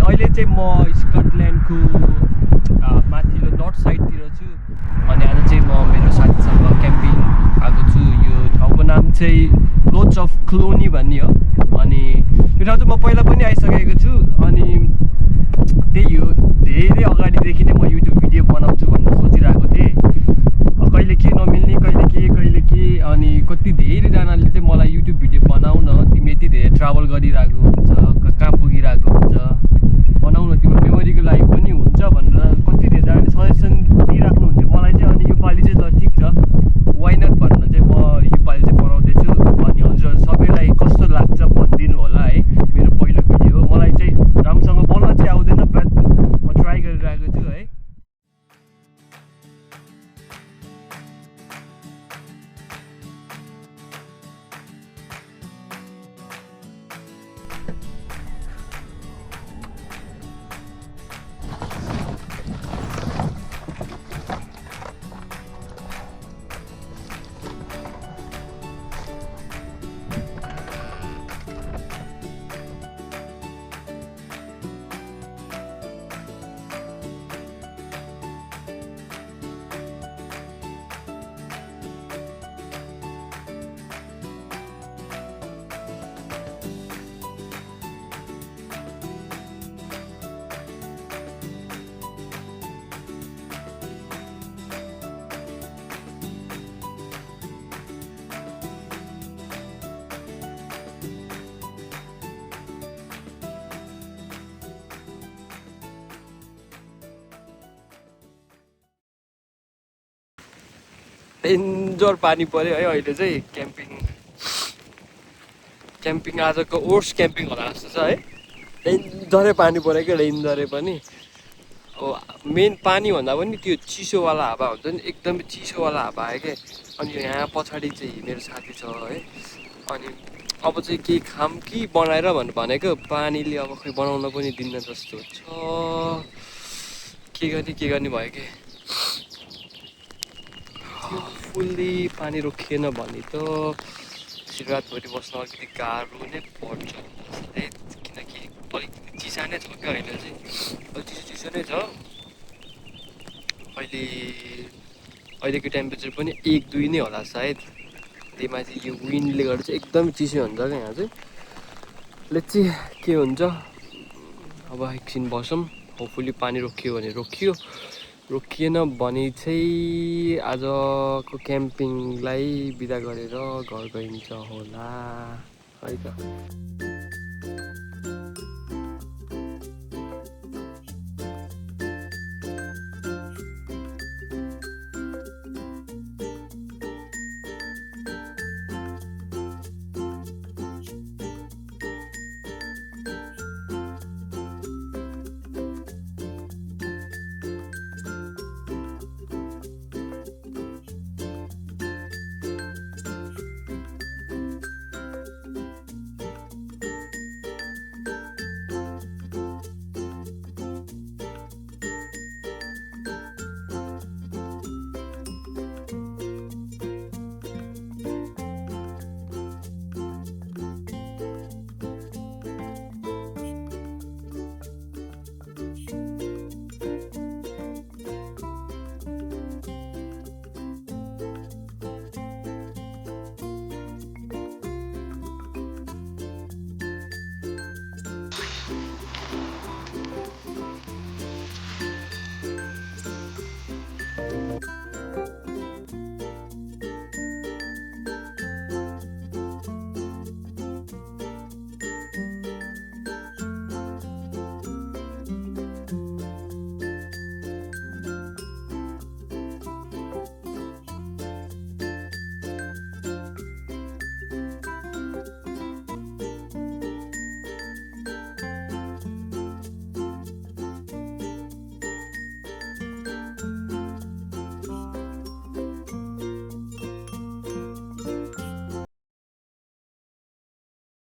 अहिले चाहिँ म स्कटल्यान्डको माथिल्लो नर्थ साइडतिर छु अनि आज चाहिँ म मेरो साथीसँग क्याम्पिङ आएको छु। यो ठाउँको नाम चाहिँ लोच अफ क्लोनी भन्ने हो अनि यो ठाउँ चाहिँ म पहिला पनि आइसकेको छु अनि त्यही हो धेरै अगाडिदेखि नै म युट्युब भिडियो बनाउँछु भनेर सोचिरहेको थिएँ। कहिले के नमिल्ने कहिले के अनि कति धेरैजनाले चाहिँ मलाई युट्युब भिडियो बनाउ न, तिमी यति धेरै ट्राभल गरिरहेको हुन्छ, कहाँ पुगिरहेको हुन्छ, बनाउ न, तिम्रो मेमोरीको लागि पनि हुन्छ भनेर कति धेरैजनाले सजेसन दिइराख्नुहुन्थ्यो मलाई चाहिँ। अनि योपालि चाहिँ ल ठिक छ, वाइ नट भनेर चाहिँ म योपालि चाहिँ बनाउँदैछु। अनि हजुर सबैलाई कस्तो लाग्छ भनिदिनु होला है। मेरो पहिलो भिडियो हो, मलाई चाहिँ राम्रोसँग बोल्न चाहिँ आउँदैन बट म ट्राई गरिरहेको छु है। डेन्जर पानी पर्यो है अहिले चाहिँ। क्याम्पिङ आजको वर्स्ट क्याम्पिङ होला जस्तो छ है। डेन्जरै पानी पऱ्यो क्या, डेन्जरै पनि। अब मेन पानी भन्दा पनि त्यो चिसोवाला हावा हुन्छ नि, एकदमै चिसोवाला हावा आयो क्या। अनि यहाँ पछाडि चाहिँ मेरो साथी छ है। अनि अब चाहिँ केही खाम कि बनाएर भनेको पानीले अब खै बनाउन पनि दिन्न जस्तो छ। के गर्ने भयो कि फुल्ली पानी रोकिएन भने त रातभरि बस्न अलिकति गाह्रो नै पर्छ किनकि अलिकति चिसा नै छ क्या अहिले चाहिँ, अलिक चिसो नै छ। अहिलेको टेम्परेचर पनि 1-2 नै होला सायद। त्यही माथि यो विन्डले गर्दा चाहिँ एकदमै चिसो हुन्छ क्या यहाँ चाहिँ। लेट्स सी के हुन्छ। अब एकछिन बसौँ, होपफुली पानी रोकियो भने रोकिएन भने चाहिँ आजको क्याम्पिङलाई बिदा गरेर घर गइन्छ होला है त।